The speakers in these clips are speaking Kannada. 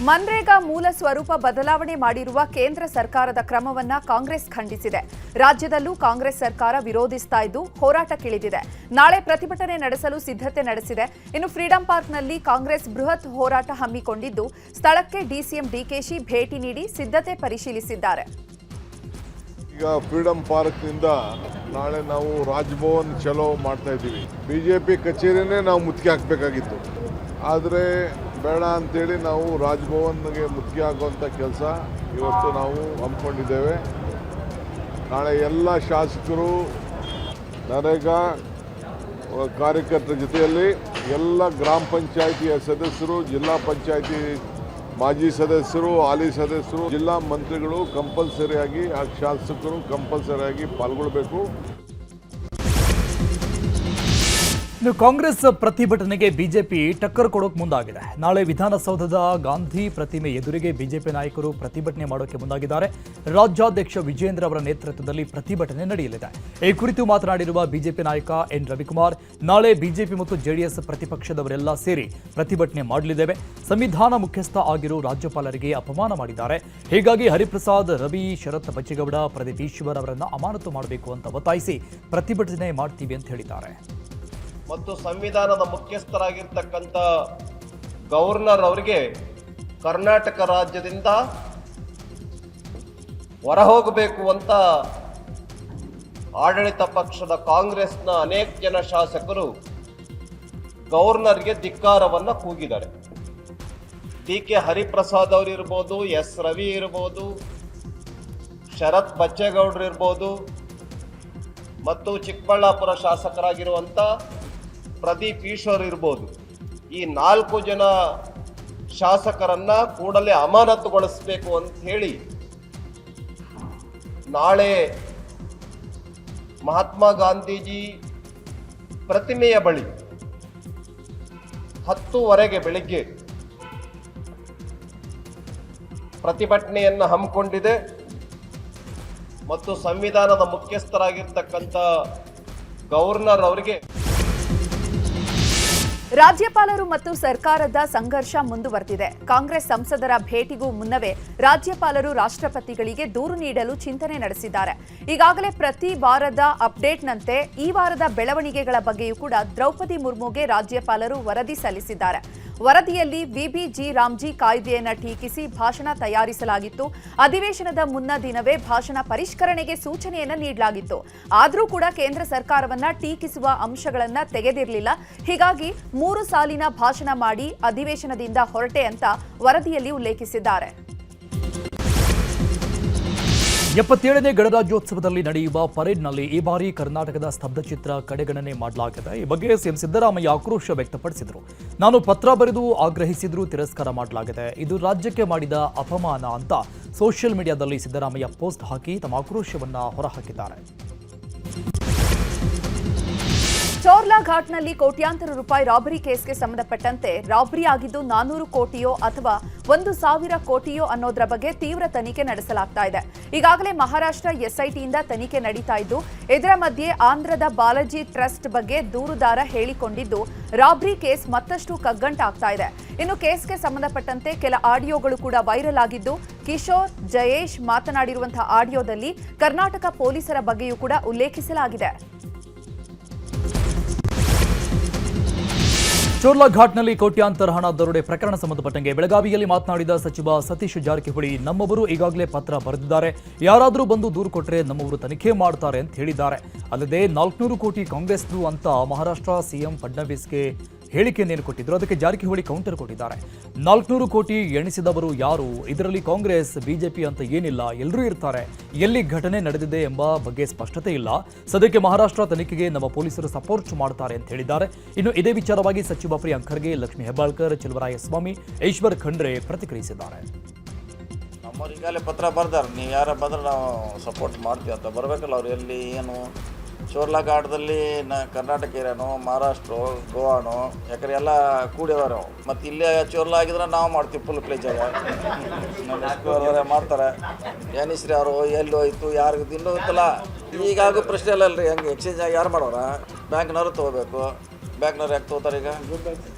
ಮನ್ರೇಗಾ ಮೂಲ ಸ್ವರೂಪ ಬದಲಾವಣೆ ಮಾಡಿರುವ ಕೇಂದ್ರ ಸರ್ಕಾರದ ಕ್ರಮವನ್ನ ಕಾಂಗ್ರೆಸ್ ಖಂಡಿಸಿದೆ. ರಾಜ್ಯದಲ್ಲೂ ಕಾಂಗ್ರೆಸ್ ಸರ್ಕಾರ ವಿರೋಧಿಸ್ತಾ ಇದ್ದು ಹೋರಾಟಕ್ಕಿಳಿದಿದೆ. ನಾಳೆ ಪ್ರತಿಭಟನೆ ನಡೆಸಲು ಸಿದ್ಧತೆ ನಡೆಸಿದೆ. ಇನ್ನು ಫ್ರೀಡಂ ಪಾರ್ಕ್ನಲ್ಲಿ ಕಾಂಗ್ರೆಸ್ ಬೃಹತ್ ಹೋರಾಟ ಹಮ್ಮಿಕೊಂಡಿದ್ದು ಸ್ಥಳಕ್ಕೆ ಡಿಸಿಎಂ ಡಿಕೆಶಿ ಭೇಟಿ ನೀಡಿ ಸಿದ್ಧತೆ ಪರಿಶೀಲಿಸಿದ್ದಾರೆ. ಈಗ ಫ್ರೀಡಂ ಪಾರ್ಕ್ನಿಂದ ನಾಳೆ ನಾವು ರಾಜಭವನ್ ಚಲೋ ಮಾಡ್ತಾ ಇದ್ದೀವಿ. ಬಿಜೆಪಿ ಕಚೇರಿನೇ ನಾವು ಮುತ್ತಿಗೆ ಹಾಕಬೇಕಾಗಿತ್ತು, ಆದರೆ ಬೇಡ ಅಂತೇಳಿ ನಾವು ರಾಜಭವನ್ಗೆ ಮುತ್ತಿಗೆ ಹಾಕುವಂಥ ಕೆಲಸ ಇವತ್ತು ನಾವು ಹಮ್ಮಿಕೊಂಡಿದ್ದೇವೆ. ನಾಳೆ ಎಲ್ಲ ಶಾಸಕರು, ನರೇಗಾ ಕಾರ್ಯಕರ್ತರ ಜೊತೆಯಲ್ಲಿ ಎಲ್ಲ ಗ್ರಾಮ ಪಂಚಾಯಿತಿಯ ಸದಸ್ಯರು, ಜಿಲ್ಲಾ ಪಂಚಾಯಿತಿ ಮಾಜಿ ಸದಸ್ಯರು, ಹಾಲಿ ಸದಸ್ಯರು, ಜಿಲ್ಲಾ ಮಂತ್ರಿಗಳು ಕಂಪಲ್ಸರಿಯಾಗಿ, ಶಾಸಕರು ಕಂಪಲ್ಸರಿಯಾಗಿ ಪಾಲ್ಗೊಳ್ಳಬೇಕು. ಇನ್ನು ಕಾಂಗ್ರೆಸ್ ಪ್ರತಿಭಟನೆಗೆ ಬಿಜೆಪಿ ಟಕ್ಕರ್ ಕೊಡೋಕೆ ಮುಂದಾಗಿದೆ. ನಾಳೆ ವಿಧಾನಸೌಧದ ಗಾಂಧಿ ಪ್ರತಿಮೆ ಎದುರಿಗೆ ಬಿಜೆಪಿ ನಾಯಕರು ಪ್ರತಿಭಟನೆ ಮಾಡೋಕೆ ಮುಂದಾಗಿದ್ದಾರೆ. ರಾಜ್ಯಾಧ್ಯಕ್ಷ ವಿಜೇಂದ್ರ ಅವರ ನೇತೃತ್ವದಲ್ಲಿ ಪ್ರತಿಭಟನೆ ನಡೆಯಲಿದೆ. ಈ ಕುರಿತು ಮಾತನಾಡಿರುವ ಬಿಜೆಪಿ ನಾಯಕ ಎನ್ ರವಿಕುಮಾರ್, ನಾಳೆ ಬಿಜೆಪಿ ಮತ್ತು ಜೆಡಿಎಸ್ ಪ್ರತಿಪಕ್ಷದವರೆಲ್ಲ ಸೇರಿ ಪ್ರತಿಭಟನೆ ಮಾಡಲಿದ್ದೇವೆ. ಸಂವಿಧಾನ ಮುಖ್ಯಸ್ಥ ಆಗಿರೋ ರಾಜ್ಯಪಾಲರಿಗೆ ಅಪಮಾನ ಮಾಡಿದ್ದಾರೆ. ಹೀಗಾಗಿ ಹರಿಪ್ರಸಾದ್, ರವಿ, ಶರತ್ ಬಚ್ಚೇಗೌಡ, ಪ್ರದೀಪ್ ಈಶ್ವರ್ ಅವರನ್ನು ಅಮಾನತು ಮಾಡಬೇಕು ಅಂತ ಒತ್ತಾಯಿಸಿ ಪ್ರತಿಭಟನೆ ಮಾಡ್ತೀವಿ ಅಂತ ಹೇಳಿದ್ದಾರೆ. ಮತ್ತು ಸಂವಿಧಾನದ ಮುಖ್ಯಸ್ಥರಾಗಿರ್ತಕ್ಕಂಥ ಗವರ್ನರ್ ಅವರಿಗೆ ಕರ್ನಾಟಕ ರಾಜ್ಯದಿಂದ ಹೊರಹೋಗಬೇಕು ಅಂತ ಆಡಳಿತ ಪಕ್ಷದ ಕಾಂಗ್ರೆಸ್ನ ಅನೇಕ ಜನ ಶಾಸಕರು ಗವರ್ನರ್ಗೆ ಧಿಕ್ಕಾರವನ್ನು ಕೂಗಿದ್ದಾರೆ. ಡಿ.ಕೆ. ಹರಿಪ್ರಸಾದ್ ಅವರು ಇರ್ಬೋದು, ಎಸ್ ರವಿ ಇರ್ಬೋದು, ಶರತ್ ಬಚ್ಚೇಗೌಡರು ಇರ್ಬೋದು, ಮತ್ತು ಚಿಕ್ಕಬಳ್ಳಾಪುರ ಶಾಸಕರಾಗಿರುವಂಥ ಪ್ರದೀಪ್ ಈಶ್ವರ್ ಇರ್ಬೋದು, ಈ 4 ಜನ ಶಾಸಕರನ್ನ ಕೂಡಲೇ ಅಮಾನತುಗೊಳಿಸಬೇಕು ಅಂತ ಹೇಳಿ ನಾಳೆ ಮಹಾತ್ಮ ಗಾಂಧೀಜಿ ಪ್ರತಿಮೆಯ ಬಳಿ 10:00 ಬೆಳಿಗ್ಗೆ ಪ್ರತಿಭಟನೆಯನ್ನು ಹಮ್ಮಿಕೊಂಡಿದೆ. ಮತ್ತು ಸಂವಿಧಾನದ ಮುಖ್ಯಸ್ಥರಾಗಿರ್ತಕ್ಕಂಥ ಗವರ್ನರ್ ಅವರಿಗೆ ರಾಜ್ಯಪಾಲರು ಮತ್ತು ಸರ್ಕಾರದ ಸಂಘರ್ಷ ಮುಂದುವರೆದಿದೆ. ಕಾಂಗ್ರೆಸ್ ಸಂಸದರ ಭೇಟಿಗೂ ಮುನ್ನವೇ ರಾಜ್ಯಪಾಲರು ರಾಷ್ಟ್ರಪತಿಗಳಿಗೆ ದೂರು ನೀಡಲು ಚಿಂತನೆ ನಡೆಸಿದ್ದಾರೆ. ಈಗಾಗಲೇ ಪ್ರತಿ ವಾರದ ಅಪ್ಡೇಟ್ನಂತೆ ಈ ವಾರದ ಬೆಳವಣಿಗೆಗಳ ಬಗ್ಗೆಯೂ ಕೂಡ ದ್ರೌಪದಿ ಮುರ್ಮುಗೆ ರಾಜ್ಯಪಾಲರು ವರದಿ ಸಲ್ಲಿಸಿದ್ದಾರೆ. ವರದಿಯಲ್ಲಿ ವಿಬಿಜಿ ರಾಮ್ಜಿ ಕಾಯ್ದೆಯನ್ನು ಟೀಕಿಸಿ ಭಾಷಣ ತಯಾರಿಸಲಾಗಿತ್ತು. ಅಧಿವೇಶನದ ಮುನ್ನ ದಿನವೇ ಭಾಷಣ ಪರಿಷ್ಕರಣೆಗೆ ಸೂಚನೆಯನ್ನು ನೀಡಲಾಗಿತ್ತು. ಆದರೂ ಕೂಡ ಕೇಂದ್ರ ಸರ್ಕಾರವನ್ನ ಟೀಕಿಸುವ ಅಂಶಗಳನ್ನು ತೆಗೆದಿರಲಿಲ್ಲ. ಹೀಗಾಗಿ 3 ಸಾಲಿನ ಭಾಷಣ ಮಾಡಿ ಅಧಿವೇಶನದಿಂದ ಹೊರಟೆ ಅಂತ ವರದಿಯಲ್ಲಿ ಉಲ್ಲೇಖಿಸಿದ್ದಾರೆ. 77ನೇ ಗಣರಾಜ್ಯೋತ್ಸವದಲ್ಲಿ ನಡೆಯುವ ಪರೇಡ್ನಲ್ಲಿ ಈ ಬಾರಿ ಕರ್ನಾಟಕದ ಸ್ತಬ್ಧಚಿತ್ರ ಕಡೆಗಣನೆ ಮಾಡಲಾಗಿದೆ. ಈ ಬಗ್ಗೆ ಸಿಎಂ ಸಿದ್ದರಾಮಯ್ಯ ಆಕ್ರೋಶ ವ್ಯಕ್ತಪಡಿಸಿದರು. ನಾನು ಪತ್ರ ಬರೆದು ಆಗ್ರಹಿಸಿದ್ರೂ ತಿರಸ್ಕಾರ ಮಾಡಲಾಗಿದೆ. ಇದು ರಾಜ್ಯಕ್ಕೆ ಮಾಡಿದ ಅಪಮಾನ ಅಂತ ಸೋಷಿಯಲ್ ಮೀಡಿಯಾದಲ್ಲಿ ಸಿದ್ದರಾಮಯ್ಯ ಪೋಸ್ಟ್ ಹಾಕಿ ತಮ್ಮ ಆಕ್ರೋಶವನ್ನ ಹೊರಹಾಕಿದ್ದಾರೆ. ಚೋರ್ಲಾ ಘಾಟ್ನಲ್ಲಿ ಕೋಟ್ಯಾಂತರ ರೂಪಾಯಿ ರಾಬರಿ ಕೇಸ್ಗೆ ಸಂಬಂಧಪಟ್ಟಂತೆ ರಾಬರಿ ಆಗಿದ್ದು 400 ಕೋಟಿಯೋ ಅಥವಾ 1,000 ಕೋಟಿಯೋ ಅನ್ನೋದರ ಬಗ್ಗೆ ತೀವ್ರ ತನಿಖೆ ನಡೆಸಲಾಗ್ತಾ ಇದೆ. ಈಗಾಗಲೇ ಮಹಾರಾಷ್ಟ್ರ ಎಸ್ಐಟಿಯಿಂದ ತನಿಖೆ ನಡೀತಾ ಇದ್ದು, ಇದರ ಮಧ್ಯೆ ಆಂಧ್ರದ ಬಾಲಾಜಿ ಟ್ರಸ್ಟ್ ಬಗ್ಗೆ ದೂರುದಾರ ಹೇಳಿಕೊಂಡಿದ್ದು ರಾಬರಿ ಕೇಸ್ ಮತ್ತಷ್ಟು ಕಗ್ಗಂಟಾಗ್ತಾ ಇದೆ. ಇನ್ನು ಕೇಸ್ಗೆ ಸಂಬಂಧಪಟ್ಟಂತೆ ಕೆಲ ಆಡಿಯೋಗಳು ಕೂಡ ವೈರಲ್ ಆಗಿದ್ದು, ಕಿಶೋರ್ ಜಯೇಶ್ ಮಾತನಾಡಿರುವಂತಹ ಆಡಿಯೋದಲ್ಲಿ ಕರ್ನಾಟಕ ಪೊಲೀಸರ ಬಗ್ಗೆಯೂ ಕೂಡ ಉಲ್ಲೇಖಿಸಲಾಗಿದೆ. ಚೋರ್ಲಾ ಘಾಟ್ನಲ್ಲಿ ಕೋಟ್ಯಾಂತರ ಹಣ ದರೋಡೆ ಪ್ರಕರಣ ಸಂಬಂಧಪಟ್ಟಂಗೆ ಬೆಳಗಾವಿಯಲ್ಲಿ ಮಾತನಾಡಿದ ಸಚಿವ ಸತೀಶ್ ಜಾರಕಿಹೊಳಿ, ನಮ್ಮವರು ಈಗಾಗಲೇ ಪತ್ರ ಬರೆದಿದ್ದಾರೆ, ಯಾರಾದರೂ ಬಂದು ದೂರು ಕೊಟ್ಟರೆ ನಮ್ಮವರು ತನಿಖೆ ಮಾಡ್ತಾರೆ ಅಂತ ಹೇಳಿದ್ದಾರೆ. ಅಲ್ಲದೆ 400 ಕೋಟಿ ಕಾಂಗ್ರೆಸ್ದು ಅಂತ ಮಹಾರಾಷ್ಟ್ರ ಸಿಎಂ ಫಡ್ನವೀಸ್ಗೆ ಹೇಳಿಕೆಯನ್ನೇನು ಕೊಟ್ಟಿದ್ರು, ಅದಕ್ಕೆ ಜಾರಕಿಹೊಳಿ ಕೌಂಟರ್ ಕೊಟ್ಟಿದ್ದಾರೆ. 400 ಕೋಟಿ ಎಣಿಸಿದವರು ಯಾರು? ಇದರಲ್ಲಿ ಕಾಂಗ್ರೆಸ್ ಬಿಜೆಪಿ ಅಂತ ಏನಿಲ್ಲ, ಎಲ್ಲರೂ ಇರ್ತಾರೆ. ಎಲ್ಲಿ ಘಟನೆ ನಡೆದಿದೆ ಎಂಬ ಬಗ್ಗೆ ಸ್ಪಷ್ಟತೆ ಇಲ್ಲ. ಸದ್ಯಕ್ಕೆ ಮಹಾರಾಷ್ಟ್ರ ತನಿಖೆಗೆ ನಮ್ಮ ಪೊಲೀಸರು ಸಪೋರ್ಟ್ ಮಾಡ್ತಾರೆ ಅಂತ ಹೇಳಿದ್ದಾರೆ. ಇನ್ನು ಇದೇ ವಿಚಾರವಾಗಿ ಸಚಿವ ಪ್ರಿಯಾಂಕ್ ಖರ್ಗೆ, ಲಕ್ಷ್ಮೀ ಹೆಬ್ಬಾಳ್ಕರ್, ಚೆಲುವರಾಯಸ್ವಾಮಿ, ಈಶ್ವರ್ ಖಂಡ್ರೆ ಪ್ರತಿಕ್ರಿಯಿಸಿದ್ದಾರೆ. ನಮ್ಮವ್ರು ಈಗಾಗಲೇ ಪತ್ರ ಬರ್ದಾರೆ, ನೀವು ಯಾರ ಬಂದ್ರೆ ನಾವು ಸಪೋರ್ಟ್ ಮಾಡ್ತೀವಿ ಅಂತ. ಬರಬೇಕಲ್ಲ ಅವ್ರು, ಎಲ್ಲಿ ಏನು ಚೋರ್ಲಾ ಘಾಟದಲ್ಲಿ ಕರ್ನಾಟಕ ಏರಿಯಾನೋ, ಮಹಾರಾಷ್ಟ್ರ, ಗೋವಾನೋ, ಯಾಕಂದ್ರೆ ಎಲ್ಲ ಕೂಡಿಯವರು. ಮತ್ತು ಇಲ್ಲೇ ಚೋರ್ಲಾ ಆಗಿದ್ರೆ ನಾವು ಮಾಡ್ತೀವಿ ಫುಲ್ ಪ್ಲೇಜಾಗ. ನಮ್ಮ ಮಾಡ್ತಾರೆ. ಏನಿಸ್ರಿ ಅವರು ಎಲ್ಲಿ ಹೋಯ್ತು, ಯಾರಿಗೂ ಇನ್ನೂ ಇತ್ತಲ್ಲ. ಈಗಾಗೂ ಪ್ರಶ್ನೆ ಅಲ್ಲಲ್ರಿ, ಹಂಗೆ ಎಕ್ಸ್ಚೇಂಜ್ ಆಗಿ ಯಾರು ಮಾಡೋರ? ಬ್ಯಾಂಕ್ನವರು ತೊಗೋಬೇಕು. ಬ್ಯಾಂಕ್ನವ್ರು ಯಾಕೆ ತಗೋತಾರೆ ಈಗ?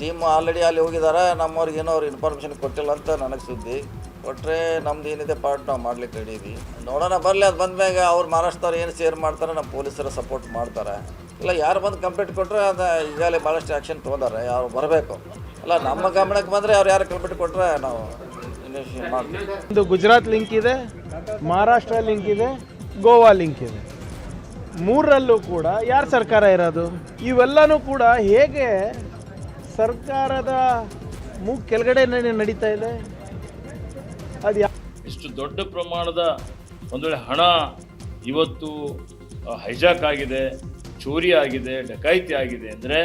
ಟೀಮ್ ಆಲ್ರೆಡಿ ಅಲ್ಲಿ ಹೋಗಿದ್ದಾರೆ, ನಮ್ಮವ್ರಿಗೆ ಏನೋ ಅವ್ರು ಇನ್ಫಾರ್ಮೇಷನ್ ಕೊಟ್ಟಿಲ್ಲ ಅಂತ ನನಗೆ ಸುದ್ದಿ. ಕೊಟ್ಟರೆ ನಮ್ದು ಏನಿದೆ ಪಾರ್ಟ್ ನಾವು ಮಾಡ್ಲಿಕ್ಕೆ ರೆಡಿ ಇದೀವಿ. ನೋಡೋಣ, ಬರಲಿ. ಅದು ಬಂದಮ್ಯಾಗ ಅವ್ರು ಮಹಾರಾಷ್ಟ್ರದವ್ರು ಏನು ಶೇರ್ ಮಾಡ್ತಾರೆ, ನಮ್ಮ ಪೊಲೀಸರು ಸಪೋರ್ಟ್ ಮಾಡ್ತಾರೆ. ಇಲ್ಲ ಯಾರು ಬಂದು ಕಂಪ್ಲೇಂಟ್ ಕೊಟ್ಟರೆ ಅದು ಈಗಾಗಲೇ ಭಾಳಷ್ಟು ಆ್ಯಕ್ಷನ್ ತೊಗೊಂಡಾರೆ. ಯಾರು ಬರಬೇಕು ಅಲ್ಲ, ನಮ್ಮ ಗಮನಕ್ಕೆ ಬಂದರೆ ಅವ್ರು ಯಾರು ಕಂಪ್ಲೇಂಟ್ ಕೊಟ್ಟರೆ ನಾವು ಇನ್ವೆಸ್ಟಿಗೇಷನ್ ಮಾಡ್ತೀವಿ. ಒಂದು ಗುಜರಾತ್ ಲಿಂಕ್ ಇದೆ, ಮಹಾರಾಷ್ಟ್ರ ಲಿಂಕ್ ಇದೆ, ಗೋವಾ ಲಿಂಕ್ ಇದೆ. ಮೂರರಲ್ಲೂ ಕೂಡ ಯಾರು ಸರ್ಕಾರ ಇರೋದು? ಇವೆಲ್ಲನೂ ಕೂಡ ಹೇಗೆ ಸರ್ಕಾರದ ಮೂಗು ಕೆಳಗಡೆ ನಡೀತಾ ಇದೆ? ಅದು ಇಷ್ಟು ದೊಡ್ಡ ಪ್ರಮಾಣದ ಒಂದು ವೇಳೆ ಹಣ ಇವತ್ತು ಹೈಜಾಕ್ ಆಗಿದೆ, ಚೋರಿ ಆಗಿದೆ, ಡಕಾಯಿತಿ ಆಗಿದೆ ಅಂದರೆ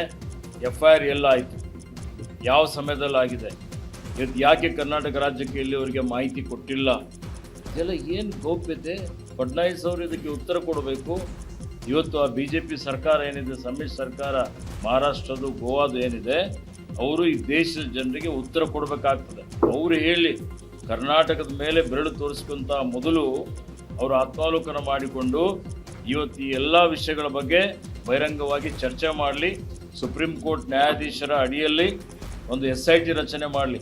FIR ಎಲ್ಲ ಆಯಿತು, ಯಾವ ಸಮಯದಲ್ಲಿ ಆಗಿದೆ, ಇವತ್ತು ಯಾಕೆ ಕರ್ನಾಟಕ ರಾಜ್ಯಕ್ಕೆ ಇಲ್ಲಿವರೆಗೆ ಮಾಹಿತಿ ಕೊಟ್ಟಿಲ್ಲ, ಇದೆಲ್ಲ ಏನು ಗೌಪ್ಯತೆ? ಫಡ್ನವೀಸ್ ಅವರು ಇದಕ್ಕೆ ಉತ್ತರ ಕೊಡಬೇಕು. ಇವತ್ತು ಆ BJP ಸರ್ಕಾರ ಏನಿದೆ, ಸಮ್ಮಿಶ್ರ ಸರ್ಕಾರ, ಮಹಾರಾಷ್ಟ್ರದು ಗೋವಾದು ಏನಿದೆ, ಅವರು ಈ ದೇಶದ ಜನರಿಗೆ ಉತ್ತರ ಕೊಡಬೇಕಾಗ್ತದೆ. ಅವರು ಹೇಳಿ ಕರ್ನಾಟಕದ ಮೇಲೆ ಬೆರಳು ತೋರಿಸ್ಕೊಂತ ಮೊದಲು ಅವರು ಆತ್ಮಾವಲೋಕನ ಮಾಡಿಕೊಂಡು ಇವತ್ತು ಈ ಎಲ್ಲ ವಿಷಯಗಳ ಬಗ್ಗೆ ಬಹಿರಂಗವಾಗಿ ಚರ್ಚೆ ಮಾಡಲಿ. ಸುಪ್ರೀಂ ಕೋರ್ಟ್ ನ್ಯಾಯಾಧೀಶರ ಅಡಿಯಲ್ಲಿ ಒಂದು SIT ರಚನೆ ಮಾಡಲಿ.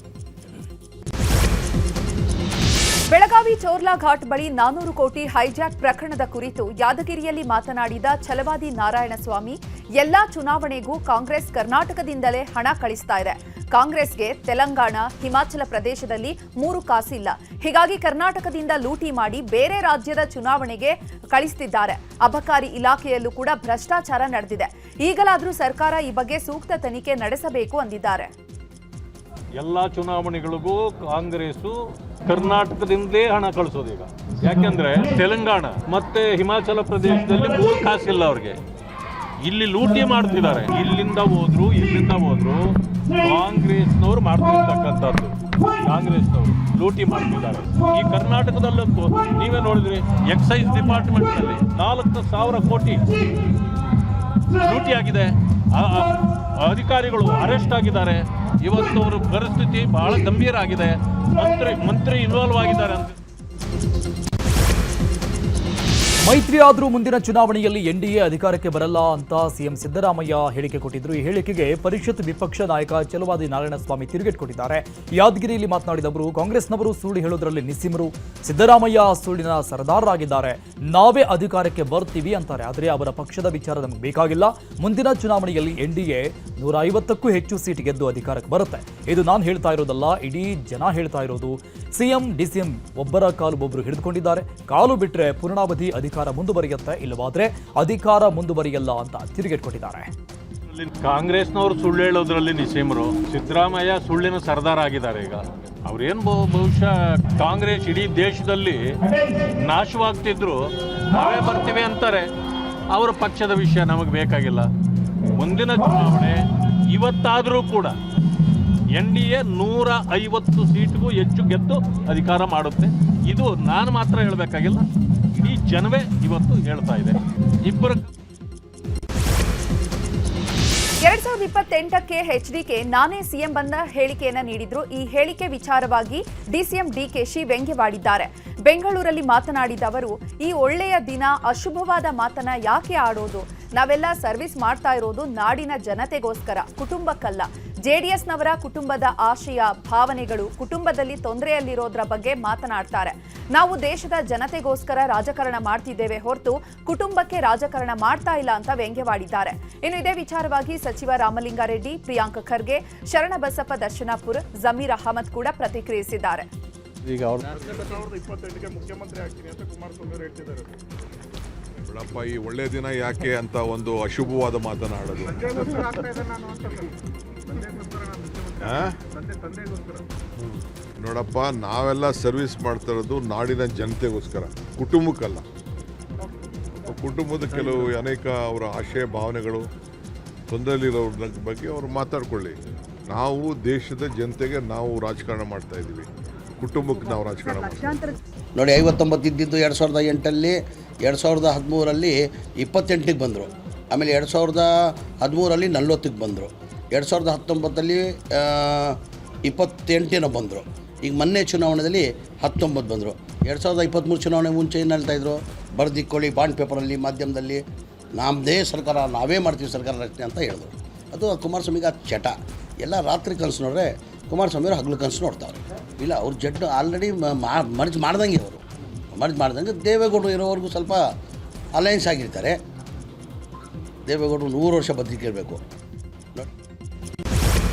ಬೆಳಗಾವಿ ಚೋರ್ಲಾ ಘಾಟ್ ಬಳಿ 400 ಕೋಟಿ ಹೈಜಾಕ್ ಪ್ರಕರಣದ ಕುರಿತು ಯಾದಗಿರಿಯಲ್ಲಿ ಮಾತನಾಡಿದ ಛಲವಾದಿ ನಾರಾಯಣಸ್ವಾಮಿ, ಎಲ್ಲಾ ಚುನಾವಣೆಗೂ ಕಾಂಗ್ರೆಸ್ ಕರ್ನಾಟಕದಿಂದಲೇ ಹಣ ಕಳಿಸ್ತಾ ಇದೆ. ಕಾಂಗ್ರೆಸ್ಗೆ ತೆಲಂಗಾಣ, ಹಿಮಾಚಲ ಪ್ರದೇಶದಲ್ಲಿ 3 ಕಾಸಿಲ್ಲ. ಹೀಗಾಗಿ ಕರ್ನಾಟಕದಿಂದ ಲೂಟಿ ಮಾಡಿ ಬೇರೆ ರಾಜ್ಯದ ಚುನಾವಣೆಗೆ ಕಳಿಸ್ತಿದ್ದಾರೆ. ಅಬಕಾರಿ ಇಲಾಖೆಯಲ್ಲೂ ಕೂಡ ಭ್ರಷ್ಟಾಚಾರ ನಡೆದಿದೆ. ಈಗಲಾದರೂ ಸರ್ಕಾರ ಈ ಬಗ್ಗೆ ಸೂಕ್ತ ತನಿಖೆ ನಡೆಸಬೇಕು ಅಂದಿದ್ದಾರೆ. ಎಲ್ಲ ಚುನಾವಣೆಗಳಿಗೂ ಕಾಂಗ್ರೆಸ್ಸು ಕರ್ನಾಟಕದಿಂದಲೇ ಹಣ ಕಳಿಸೋದು ಈಗ. ಯಾಕೆಂದ್ರೆ ತೆಲಂಗಾಣ ಮತ್ತೆ ಹಿಮಾಚಲ ಪ್ರದೇಶದಲ್ಲಿ 3 ಕಾಸಿಲ್ಲ ಅವ್ರಿಗೆ. ಇಲ್ಲಿ ಲೂಟಿ ಮಾಡ್ತಿದ್ದಾರೆ. ಇಲ್ಲಿಂದ ಹೋದ್ರು ಕಾಂಗ್ರೆಸ್ನವ್ರು ಮಾಡ್ತಿರ್ತಕ್ಕಂಥದ್ದು. ಕಾಂಗ್ರೆಸ್ನವರು ಲೂಟಿ ಮಾಡ್ತಿದ್ದಾರೆ. ಈ ಕರ್ನಾಟಕದಲ್ಲಂತೂ ನೀವೇ ನೋಡಿದ್ರಿ, ಎಕ್ಸೈಸ್ ಡಿಪಾರ್ಟ್ಮೆಂಟ್ನಲ್ಲಿ 4,000 ಕೋಟಿ ಲೂಟಿ ಆಗಿದೆ. ಅಧಿಕಾರಿಗಳು ಅರೆಸ್ಟ್ ಆಗಿದ್ದಾರೆ. ಇವತ್ತು ಅವರ ಪರಿಸ್ಥಿತಿ ಬಹಳ ಗಂಭೀರ ಆಗಿದೆ. ಮಂತ್ರಿ ಇನ್ವಾಲ್ವ್ ಆಗಿದ್ದಾರೆ ಅಂತ. ಮೈತ್ರಿ ಆದರೂ ಮುಂದಿನ ಚುನಾವಣೆಯಲ್ಲಿ NDA ಅಧಿಕಾರಕ್ಕೆ ಬರಲ್ಲ ಅಂತ ಸಿಎಂ ಸಿದ್ದರಾಮಯ್ಯ ಹೇಳಿಕೆ ಕೊಟ್ಟಿದ್ರು. ಈ ಹೇಳಿಕೆಗೆ ಪರಿಷತ್ ವಿಪಕ್ಷ ನಾಯಕ ಛಲವಾದಿ ನಾರಾಯಣಸ್ವಾಮಿ ತಿರುಗೇಟು ಕೊಟ್ಟಿದ್ದಾರೆ. ಯಾದಗಿರಿಯಲ್ಲಿ ಮಾತನಾಡಿದ ಅವರು, ಕಾಂಗ್ರೆಸ್ನವರು ಸುಳ್ಳು ಹೇಳೋದ್ರಲ್ಲಿ ನಿಸ್ಸೀಮರು, ಸಿದ್ದರಾಮಯ್ಯ ಸುಳ್ಳಿನ ಸರದಾರರಾಗಿದ್ದಾರೆ. ನಾವೇ ಅಧಿಕಾರಕ್ಕೆ ಬರ್ತೀವಿ ಅಂತಾರೆ. ಆದರೆ ಅವರ ಪಕ್ಷದ ವಿಚಾರ ನಮಗೆ ಬೇಕಾಗಿಲ್ಲ. ಮುಂದಿನ ಚುನಾವಣೆಯಲ್ಲಿ NDA 150ಕ್ಕೂ ಹೆಚ್ಚು ಸೀಟ್ ಗೆದ್ದು ಅಧಿಕಾರಕ್ಕೆ ಬರುತ್ತೆ. ಇದು ನಾನು ಹೇಳ್ತಾ ಇರೋದಲ್ಲ, ಇಡೀ ಜನ ಹೇಳ್ತಾ ಇರೋದು. ಸಿಎಂ DCM ಒಬ್ಬರ ಕಾಲು ಒಬ್ಬರು ಹಿಡಿದುಕೊಂಡಿದ್ದಾರೆ. ಕಾಲು ಬಿಟ್ಟರೆ ಪೂರ್ಣಾವಧಿ ಅಧಿಕಾರ ಮುಂದುವರಿಯುತ್ತೆ, ಇಲ್ಲವಾದ್ರೆ ಅಧಿಕಾರ ಮುಂದುವರಿಯಲ್ಲ ಅಂತ ತಿರುಗೇಟು ಕೊಟ್ಟಿದ್ದಾರೆ. ಕಾಂಗ್ರೆಸ್ನವರು ಸುಳ್ಳು ಹೇಳೋದ್ರಲ್ಲಿ ನಿಸ್ಸೀಮರು, ಸಿದ್ದರಾಮಯ್ಯ ಸುಳ್ಳಿನ ಸರ್ದಾರ ಆಗಿದ್ದಾರೆ. ಈಗ ಅವ್ರೇನು ಬಹುಶಃ ಕಾಂಗ್ರೆಸ್ ಇಡೀ ದೇಶದಲ್ಲಿ ನಾಶವಾಗ್ತಿದ್ರು ನಾವೇ ಬರ್ತೀವಿ ಅಂತಾರೆ. ಅವರ ಪಕ್ಷದ ವಿಷಯ ನಮಗೆ ಬೇಕಾಗಿಲ್ಲ. ಮುಂದಿನ ಚುನಾವಣೆ ಇವತ್ತಾದರೂ ಕೂಡ NDA 150 ಸೀಟ್ಗೂ ಹೆಚ್ಚು ಗೆದ್ದು ಅಧಿಕಾರ ಮಾಡುತ್ತೆ. ಇದು ನಾನು ಮಾತ್ರ ಹೇಳಬೇಕಾಗಿಲ್ಲ, ಇಡೀ ಜನವೇ ಇವತ್ತು ಹೇಳ್ತಾ ಇದೆ. ಇಬ್ಬರು 2028ಕ್ಕೆ HDK ನಾನೇ ಸಿಎಂ ಬಂದ ಹೇಳಿಕೆಯನ್ನ ನೀಡಿದ್ರು. ಈ ಹೇಳಿಕೆ ವಿಚಾರವಾಗಿ DCM DKಶಿ ವ್ಯಂಗ್ಯವಾಡಿದ್ದಾರೆ. ಬೆಂಗಳೂರಲ್ಲಿ ಮಾತನಾಡಿದ ಅವರು, ಈ ಒಳ್ಳೆಯ ದಿನ ಅಶುಭವಾದ ಮಾತನ್ನ ಯಾಕೆ ಆಡೋದು? ನಾವೆಲ್ಲ ಸರ್ವಿಸ್ ಮಾಡ್ತಾ ಇರೋದು ನಾಡಿನ ಜನತೆಗೋಸ್ಕರ, ಕುಟುಂಬಕ್ಕಲ್ಲ. JDSನವರ ಕುಟುಂಬದ ಆಶಯ ಭಾವನೆಗಳು, ಕುಟುಂಬದಲ್ಲಿ ತೊಂದರೆಯಲ್ಲಿರೋದ್ರ ಬಗ್ಗೆ ಮಾತನಾಡ್ತಾರೆ. ನಾವು ದೇಶದ ಜನತೆಗೋಸ್ಕರ ರಾಜಕಾರಣ ಮಾಡ್ತಿದ್ದೇವೆ ಹೊರತು ಕುಟುಂಬಕ್ಕೆ ರಾಜಕಾರಣ ಮಾಡ್ತಾ ಇಲ್ಲ ಅಂತ ವ್ಯಂಗ್ಯವಾಡಿದ್ದಾರೆ. ಇನ್ನು ಇದೇ ವಿಚಾರವಾಗಿ ಸಚಿವ ರಾಮಲಿಂಗಾರೆಡ್ಡಿ, ಪ್ರಿಯಾಂಕ್ ಖರ್ಗೆ, ಶರಣಬಸಪ್ಪ ದರ್ಶನಾಪುರ್, ಜಮೀರ್ ಅಹಮದ್ ಕೂಡ ಪ್ರತಿಕ್ರಿಯಿಸಿದ್ದಾರೆ. ಈಗ ಬಿಡಪ್ಪ, ಈ ಒಳ್ಳೆ ದಿನ ಯಾಕೆ ಅಂತ ಒಂದು ಅಶುಭವಾದ ಮಾತನಾಡೋದು. ನೋಡಪ್ಪ, ನಾವೆಲ್ಲ ಸರ್ವಿಸ್ ಮಾಡ್ತಾ ಇರೋದು ನಾಡಿನ ಜನತೆಗೋಸ್ಕರ, ಕುಟುಂಬಕ್ಕಲ್ಲ. ಕುಟುಂಬದ ಕೆಲವು ಅನೇಕ ಅವರ ಆಶಯ ಭಾವನೆಗಳು, ತೊಂದರೆಯಲ್ಲಿರೋರ ಬಗ್ಗೆ ಅವರು ಮಾತಾಡ್ಕೊಳ್ಳಿ. ನಾವು ದೇಶದ ಜನತೆಗೆ ನಾವು ರಾಜಕಾರಣ ಮಾಡ್ತಾ ಇದ್ದೀವಿ, ಕುಟುಂಬಕ್ಕೆ ನಾವು ರಾಜಕಾರಣ ಮಾಡ್ತೀವಿ. ನೋಡಿ, 59 ಇದ್ದಿದ್ದು 2008ಅಲ್ಲಿ, 2013ರಲ್ಲಿ 28ಕ್ಕೆ ಬಂದರು. ಆಮೇಲೆ 2013ರಲ್ಲಿ 40ಕ್ಕೆ ಬಂದರು. 2019ರಲ್ಲಿ 28 ಬಂದರು. ಈಗ ಮೊನ್ನೆ ಚುನಾವಣೆಯಲ್ಲಿ 19 ಬಂದರು. 2023 ಚುನಾವಣೆ ಮುಂಚೆ ಏನು ಹೇಳ್ತಾಯಿದ್ರು? ಬರೆದಿಕ್ಕೊಳ್ಳಿ ಬಾಂಡ್ ಪೇಪರಲ್ಲಿ, ಮಾಧ್ಯಮದಲ್ಲಿ, ನಮ್ಮದೇ ಸರ್ಕಾರ, ನಾವೇ ಮಾಡ್ತೀವಿ ಸರ್ಕಾರ ರಚನೆ ಅಂತ ಹೇಳಿದ್ರು. ಅದು ಕುಮಾರಸ್ವಾಮಿಗೆ ಅದು ಚಟ. ಎಲ್ಲ ರಾತ್ರಿ ಕನಸು ನೋಡ್ರೆ ಕುಮಾರಸ್ವಾಮಿಯವರು ಹಗಲು ಕನಸು ನೋಡ್ತಾವ್ರೆ. ಇಲ್ಲ ಅವ್ರು ಜಡ್ಡು ಆಲ್ರೆಡಿ ಮರ್ಜ್ ಮಾಡ್ದಂಗೆ, ಅವರು ಮರ್ಜ್ ಮಾಡ್ದಂಗೆ ದೇವೇಗೌಡರು ಇರೋವರೆಗೂ ಸ್ವಲ್ಪ ಅಲಯನ್ಸ್ ಆಗಿರ್ತಾರೆ. ದೇವೇಗೌಡರು 100 ವರ್ಷ ಬದುಕಿರಬೇಕು.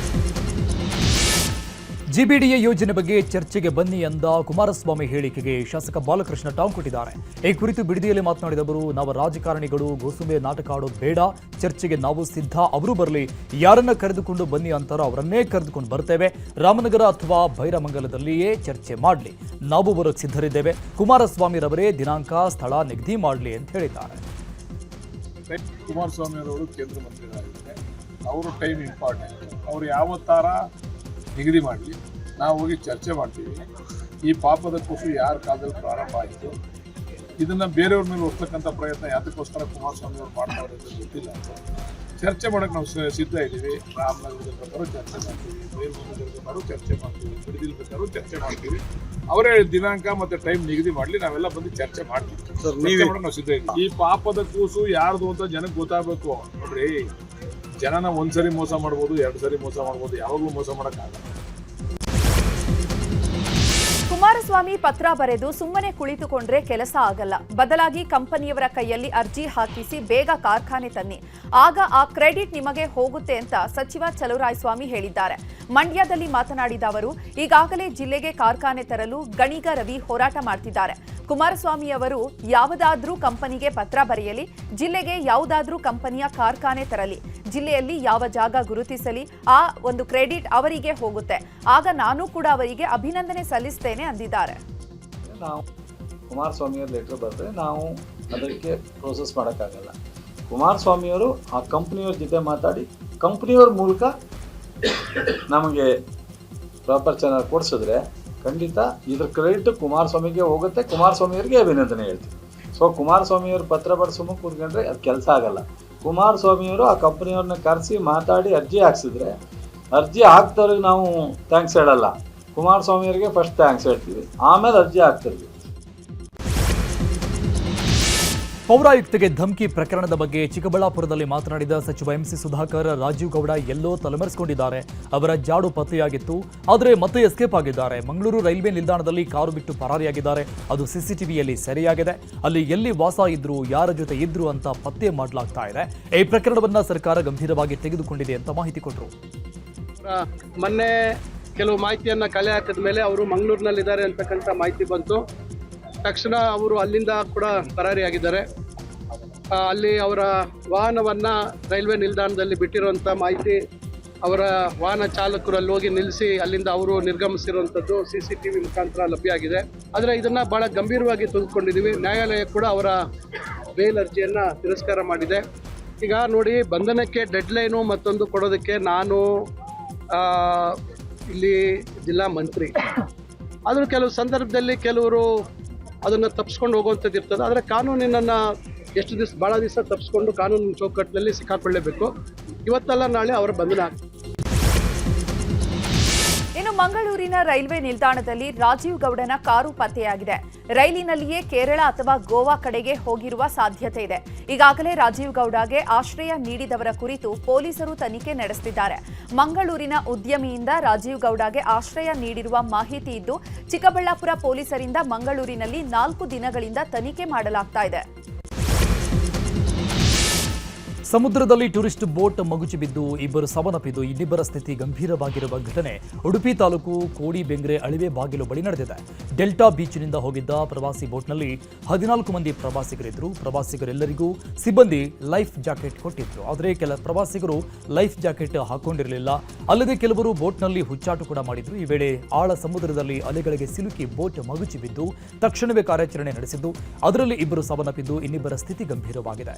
ಜಿಬಿಡಿಎ ಯೋಜನೆ ಬಗ್ಗೆ ಚರ್ಚೆಗೆ ಬನ್ನಿ ಎಂದ ಕುಮಾರಸ್ವಾಮಿ ಹೇಳಿಕೆಗೆ ಶಾಸಕ ಬಾಲಕೃಷ್ಣ ಟಾಂಗ್ ಕೊಟ್ಟಿದ್ದಾರೆ. ಈ ಕುರಿತು ಬಿಡದಿಯಲ್ಲಿ ಮಾತನಾಡಿದ ಅವರು, ನಾವು ರಾಜಕಾರಣಿಗಳು ಗೋಸುಂಬೆ ನಾಟಕ ಆಡೋದು ಬೇಡ, ಚರ್ಚೆಗೆ ನಾವು ಸಿದ್ಧ. ಅವರು ಬರಲಿ, ಯಾರನ್ನ ಕರೆದುಕೊಂಡು ಬನ್ನಿ ಅಂತಾರೋ ಅವರನ್ನೇ ಕರೆದುಕೊಂಡು ಬರ್ತೇವೆ. ರಾಮನಗರ ಅಥವಾ ಬೈರಮಂಗಲದಲ್ಲಿಯೇ ಚರ್ಚೆ ಮಾಡಲಿ, ನಾವು ಬರೋಕ್ಕೆ ಸಿದ್ಧರಿದ್ದೇವೆ. ಕುಮಾರಸ್ವಾಮಿರವರೇ ದಿನಾಂಕ ಸ್ಥಳ ನಿಗದಿ ಮಾಡಲಿ ಅಂತ ಹೇಳಿದ್ದಾರೆ. ಕುಮಾರಸ್ವಾಮಿ ಅವರು ಕೇಂದ್ರ ಮಂತ್ರಿಗಳಾಗಿದ್ದಾರೆ, ಅವರು ಟೈಮ್ ಇಂಪಾರ್ಟೆಂಟ್. ಅವರು ಯಾವತ್ತಾರ ನಿಗದಿ ಮಾಡಲಿ, ನಾವು ಹೋಗಿ ಚರ್ಚೆ ಮಾಡ್ತೀವಿ. ಈ ಪಾಪದ ಕೂಸು ಯಾರ ಕಾಲದಲ್ಲಿ ಪ್ರಾರಂಭ ಆಯಿತು, ಇದನ್ನು ಬೇರೆಯವ್ರ ಮೇಲೆ ಹೋಗ್ತಕ್ಕಂಥ ಪ್ರಯತ್ನ ಯಾತಕ್ಕೋಸ್ಕರ ಕುಮಾರಸ್ವಾಮಿ ಅವರು ಮಾಡ್ತಾರೆ ಅಂತ ಗೊತ್ತಿಲ್ಲ. ಚರ್ಚೆ ಮಾಡೋಕ್ಕೆ ನಾವು ಸಿದ್ಧ ಇದ್ದೀವಿ. ರಾಮನಗರದ ಬೇಕಾದ್ರೂ ಚರ್ಚೆ ಮಾಡ್ತೀವಿ, ಬೈರಮಂಗಲದ ಬೇಕಾದ್ರೂ ಚರ್ಚೆ ಮಾಡ್ತೀವಿ, ಬಿಡದಿಲ್ ಬೇಕಾದ್ರೂ ಚರ್ಚೆ ಮಾಡ್ತೀವಿ. ಅವರೇ ದಿನಾಂಕ ಮತ್ತು ಟೈಮ್ ನಿಗದಿ ಮಾಡಲಿ, ನಾವೆಲ್ಲ ಬಂದು ಚರ್ಚೆ ಮಾಡ್ತೀವಿ. ಚರ್ಚೆ ಮಾಡೋಕೆ ನಾವು ಸಿದ್ಧ ಇದ್ದೀವಿ. ಈ ಪಾಪದ ಕೂಸು ಯಾರ್ದು ಅಂತ ಜನಕ್ಕೆ ಗೊತ್ತಾಗಬೇಕು. ನೋಡ್ರಿ, ಜನನ ಒಂದ್ಸರಿ ಮೋಸ ಮಾಡ್ಬೋದು, 2 ಸರಿ ಮೋಸ ಮಾಡ್ಬೋದು, ಯಾವಾಗಲೂ ಮೋಸ ಮಾಡೋಕ್ಕಾಗಲ್ಲ. ಕುಮಾರಸ್ವಾಮಿ ಪತ್ರ ಬರೆದು ಸುಮ್ಮನೆ ಕುಳಿತುಕೊಂಡ್ರೆ ಕೆಲಸ ಆಗಲ್ಲ. ಬದಲಾಗಿ ಕಂಪನಿಯವರ ಕೈಯಲ್ಲಿ ಅರ್ಜಿ ಹಾಕಿಸಿ ಬೇಗ ಕಾರ್ಖಾನೆ ತನ್ನಿ, ಆಗ ಆ ಕ್ರೆಡಿಟ್ ನಿಮಗೆ ಹೋಗುತ್ತೆ ಅಂತ ಸಚಿವ ಚಲುವರಾಯಸ್ವಾಮಿ ಹೇಳಿದ್ದಾರೆ. ಮಂಡ್ಯದಲ್ಲಿ ಮಾತನಾಡಿದ ಅವರು, ಈಗಾಗಲೇ ಜಿಲ್ಲೆಗೆ ಕಾರ್ಖಾನೆ ತರಲು ಗಣಿಗ ರವಿ ಹೋರಾಟ ಮಾಡ್ತಿದ್ದಾರೆ. ಕುಮಾರಸ್ವಾಮಿ ಅವರು ಯಾವುದಾದ್ರೂ ಕಂಪನಿಗೆ ಪತ್ರ ಬರೆಯಲಿ, ಜಿಲ್ಲೆಗೆ ಯಾವುದಾದ್ರೂ ಕಂಪನಿಯ ಕಾರ್ಖಾನೆ ತರಲಿ, ಜಿಲ್ಲೆಯಲ್ಲಿ ಯಾವ ಜಾಗ ಗುರುತಿಸಲಿ, ಆ ಒಂದು ಕ್ರೆಡಿಟ್ ಅವರಿಗೆ ಹೋಗುತ್ತೆ, ಆಗ ನಾನು ಕೂಡ ಅವರಿಗೆ ಅಭಿನಂದನೆ ಸಲ್ಲಿಸ್ತೇನೆ ಅಂದಿದ್ದಾರೆ. ನಾವು ಕುಮಾರಸ್ವಾಮಿಯವ್ರ ಲೆಟರ್ ಬರೆದ್ರೆ ನಾವು ಅದಕ್ಕೆ ಪ್ರೋಸೆಸ್ ಮಾಡೋಕ್ಕಾಗಲ್ಲ. ಕುಮಾರಸ್ವಾಮಿಯವರು ಆ ಕಂಪ್ನಿಯವ್ರ ಜೊತೆ ಮಾತಾಡಿ ಕಂಪ್ನಿಯವ್ರ ಮೂಲಕ ನಮಗೆ ಪ್ರಾಪರ್ ಚಾನಲ್ ಕೊಡಿಸಿದ್ರೆ ಖಂಡಿತ ಇದ್ರ ಕ್ರೆಡಿಟ್ ಕುಮಾರಸ್ವಾಮಿಗೆ ಹೋಗುತ್ತೆ, ಕುಮಾರಸ್ವಾಮಿಯವ್ರಿಗೆ ಅಭಿನಂದನೆ ಹೇಳ್ತೀವಿ. ಸೊ ಕುಮಾರಸ್ವಾಮಿಯವ್ರ ಪತ್ರ ಬರೆಸೋ ಕೂತ್ಕೊಂಡ್ರೆ ಅದು ಕೆಲಸ ಆಗಲ್ಲ. ಕುಮಾರಸ್ವಾಮಿಯವರು ಆ ಕಂಪ್ನಿಯವ್ರನ್ನ ಕರೆಸಿ ಮಾತಾಡಿ ಅರ್ಜಿ ಹಾಕ್ಸಿದ್ರೆ, ಅರ್ಜಿ ಹಾಕ್ದವ್ರಿಗೆ ನಾವು ಥ್ಯಾಂಕ್ಸ್ ಹೇಳಲ್ಲ, ಕುಮಾರಸ್ವಾಮಿಯವರಿಗೆ ಫಸ್ಟ್ ಥ್ಯಾಂಕ್ಸ್ ಹೇಳ್ತೀವಿ, ಆಮೇಲೆ ಅರ್ಜಿ ಹಾಕ್ತಿರ್ತೀವಿ. ಪೌರಾಯುಕ್ತಗೆ ಧಮಕಿ ಪ್ರಕರಣದ ಬಗ್ಗೆ ಚಿಕ್ಕಬಳ್ಳಾಪುರದಲ್ಲಿ ಮಾತನಾಡಿದ ಸಚಿವ ಎಂಸಿ ಸುಧಾಕರ್, ರಾಜೀವ್ ಗೌಡ ಎಲ್ಲೋ ತಲೆಮರೆಸಿಕೊಂಡಿದ್ದಾರೆ, ಅವರ ಜಾಡು ಪತ್ತೆಯಾಗಿತ್ತು, ಆದರೆ ಮತ್ತೆ ಎಸ್ಕೇಪ್ ಆಗಿದ್ದಾರೆ. ಮಂಗಳೂರು ರೈಲ್ವೆ ನಿಲ್ದಾಣದಲ್ಲಿ ಕಾರು ಬಿಟ್ಟು ಪರಾರಿಯಾಗಿದ್ದಾರೆ, ಅದು ಸಿಸಿಟಿವಿಯಲ್ಲಿ ಸೆರೆಯಾಗಿದೆ. ಅಲ್ಲಿ ಎಲ್ಲಿ ವಾಸ ಇದ್ರು, ಯಾರ ಜೊತೆ ಇದ್ರು ಅಂತ ಪತ್ತೆ ಮಾಡಲಾಗ್ತಾ ಇದೆ. ಈ ಪ್ರಕರಣವನ್ನ ಸರ್ಕಾರ ಗಂಭೀರವಾಗಿ ತೆಗೆದುಕೊಂಡಿದೆ ಅಂತ ಮಾಹಿತಿ ಕೊಟ್ಟರು. ಮೊನ್ನೆ ಕೆಲವು ಮಾಹಿತಿಯನ್ನು ಕಲೆ ಹಾಕಿದ ಮೇಲೆ ಅವರು ಮಂಗಳೂರಿನಲ್ಲಿದ್ದಾರೆ ಅಂತಕ್ಕಂಥ ಮಾಹಿತಿ ಬಂತು. ತಕ್ಷಣ ಅವರು ಅಲ್ಲಿಂದ ಕೂಡ ಪರಾರಿಯಾಗಿದ್ದಾರೆ. ಅಲ್ಲಿ ಅವರ ವಾಹನವನ್ನು ರೈಲ್ವೆ ನಿಲ್ದಾಣದಲ್ಲಿ ಬಿಟ್ಟಿರುವಂಥ ಮಾಹಿತಿ, ಅವರ ವಾಹನ ಚಾಲಕರು ಅಲ್ಲಿ ಹೋಗಿ ನಿಲ್ಲಿಸಿ ಅಲ್ಲಿಂದ ಅವರು ನಿರ್ಗಮಿಸಿರುವಂಥದ್ದು CCTV ಮುಖಾಂತರ ಲಭ್ಯ ಆಗಿದೆ. ಆದರೆ ಇದನ್ನು ಭಾಳ ಗಂಭೀರವಾಗಿ ತೆಗೆದುಕೊಂಡಿದ್ದೀವಿ. ನ್ಯಾಯಾಲಯ ಕೂಡ ಅವರ ಬೇಲ್ ಅರ್ಜಿಯನ್ನು ತಿರಸ್ಕಾರ ಮಾಡಿದೆ. ಈಗ ನೋಡಿ, ಬಂಧನಕ್ಕೆ ಡೆಡ್ಲೈನು ಮತ್ತೊಂದು ಕೊಡೋದಕ್ಕೆ ನಾನು ಇಲ್ಲಿ ಜಿಲ್ಲಾ ಮಂತ್ರಿ, ಆದರೂ ಕೆಲವು ಸಂದರ್ಭದಲ್ಲಿ ಕೆಲವರು ಅದನ್ನು ತಪ್ಪಿಸ್ಕೊಂಡು ಹೋಗುವಂಥದ್ದು ಇರ್ತದೆ. ಆದರೆ ಕಾನೂನಿನನ್ನು ಎಷ್ಟು ದಿವಸ, ಭಾಳ ದಿವಸ ತಪ್ಪಿಸ್ಕೊಂಡು ಕಾನೂನಿನ ಚೌಕಟ್ಟಿನಲ್ಲಿ ಸಿಕ್ಕಾಕೊಳ್ಳೇಬೇಕು. ಇವತ್ತಲ್ಲ ನಾಳೆ ಅವರ ಬಂಧನ. ಇನ್ನು ಮಂಗಳೂರಿನ ರೈಲ್ವೆ ನಿಲ್ದಾಣದಲ್ಲಿ ರಾಜೀವ್ ಗೌಡನ ಕಾರು ಪತ್ತೆಯಾಗಿದೆ. ರೈಲಿನಲ್ಲಿಯೇ ಕೇರಳ ಅಥವಾ ಗೋವಾ ಕಡೆಗೆ ಹೋಗಿರುವ ಸಾಧ್ಯತೆ ಇದೆ. ಈಗಾಗಲೇ ರಾಜೀವ್ ಗೌಡಗೆ ಆಶ್ರಯ ನೀಡಿದವರ ಕುರಿತು ಪೊಲೀಸರು ತನಿಖೆ ನಡೆಸುತ್ತಿದ್ದಾರೆ. ಮಂಗಳೂರಿನ ಉದ್ಯಮಿಯಿಂದ ರಾಜೀವ್ ಗೌಡಗೆ ಆಶ್ರಯ ನೀಡಿರುವ ಮಾಹಿತಿ ಇದ್ದು, ಚಿಕ್ಕಬಳ್ಳಾಪುರ ಪೊಲೀಸರಿಂದ ಮಂಗಳೂರಿನಲ್ಲಿ 4 ದಿನಗಳಿಂದ ತನಿಖೆ ಮಾಡಲಾಗ್ತಾ ಇದೆ. ಸಮುದ್ರದಲ್ಲಿ ಟೂರಿಸ್ಟ್ ಬೋಟ್ ಮಗುಚಿ ಬಿದ್ದು ಇಬ್ಬರು ಸಾವನ್ನಪ್ಪಿದ್ದು, ಇನ್ನಿಬ್ಬರ ಸ್ಥಿತಿ ಗಂಭೀರವಾಗಿರುವ ಘಟನೆ ಉಡುಪಿ ತಾಲೂಕು ಕೋಡಿಬೆಂಗ್ರೆ ಅಳಿವೆ ಬಾಗಿಲು ಬಳಿ ನಡೆದಿದೆ. ಡೆಲ್ಟಾ ಬೀಚ್ನಿಂದ ಹೋಗಿದ್ದ ಪ್ರವಾಸಿ ಬೋಟ್ನಲ್ಲಿ 14 ಮಂದಿ ಪ್ರವಾಸಿಗರಿದ್ದರು. ಪ್ರವಾಸಿಗರೆಲ್ಲರಿಗೂ ಸಿಬ್ಬಂದಿ ಲೈಫ್ ಜಾಕೆಟ್ ಕೊಟ್ಟಿದ್ರು. ಆದರೆ ಕೆಲ ಪ್ರವಾಸಿಗರು ಲೈಫ್ ಜಾಕೆಟ್ ಹಾಕೊಂಡಿರಲಿಲ್ಲ. ಅಲ್ಲದೆ ಕೆಲವರು ಬೋಟ್ನಲ್ಲಿ ಹುಚ್ಚಾಟ ಕೂಡ ಮಾಡಿದ್ರು. ಈ ವೇಳೆ ಆಳ ಸಮುದ್ರದಲ್ಲಿ ಅಲೆಗಳಿಗೆ ಸಿಲುಕಿ ಬೋಟ್ ಮಗುಚಿ ಬಿದ್ದು ತಕ್ಷಣವೇ ಕಾರ್ಯಾಚರಣೆ ನಡೆಸಿದ್ದು, ಅದರಲ್ಲಿ ಇಬ್ಬರು ಸಾವನ್ನಪ್ಪಿದ್ದು, ಇನ್ನಿಬ್ಬರ ಸ್ಥಿತಿ ಗಂಭೀರವಾಗಿದೆ.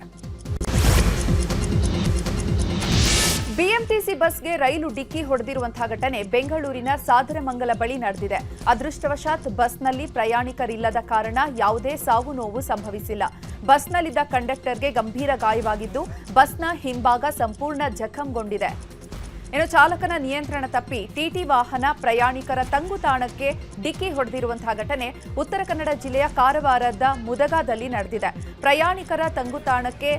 ಬಿಎಂಟಿಸಿ ಬಸ್ಗೆ ರೈಲು ಡಿಕ್ಕಿ ಹೊಡೆದಿರುವಂತಹ ಘಟನೆ ಬೆಂಗಳೂರಿನ ಸಾದರಮಂಗಲ ಬಳಿ ನಡೆದಿದೆ. ಅದೃಷ್ಟವಶಾತ್ ಬಸ್ನಲ್ಲಿ ಪ್ರಯಾಣಿಕರಿಲ್ಲದ ಕಾರಣ ಯಾವುದೇ ಸಾವು ನೋವು ಸಂಭವಿಸಿಲ್ಲ. ಬಸ್ನಲ್ಲಿದ್ದ ಕಂಡಕ್ಟರ್ಗೆ ಗಂಭೀರ ಗಾಯವಾಗಿದ್ದು, ಬಸ್ನ ಹಿಂಭಾಗ ಸಂಪೂರ್ಣ ಜಖಂಗೊಂಡಿದೆ. ಇನ್ನು ಚಾಲಕನ ನಿಯಂತ್ರಣ ತಪ್ಪಿ ಟಿಟಿ ವಾಹನ ಪ್ರಯಾಣಿಕರ ತಂಗುತಾಣಕ್ಕೆ ಡಿಕ್ಕಿ ಹೊಡೆದಿರುವಂತಹ ಘಟನೆ ಉತ್ತರ ಕನ್ನಡ ಜಿಲ್ಲೆಯ ಕಾರವಾರದ ಮುದಗಾದಲ್ಲಿ ನಡೆದಿದೆ. ಪ್ರಯಾಣಿಕರ ತಂಗುತಾಣಕ್ಕೆ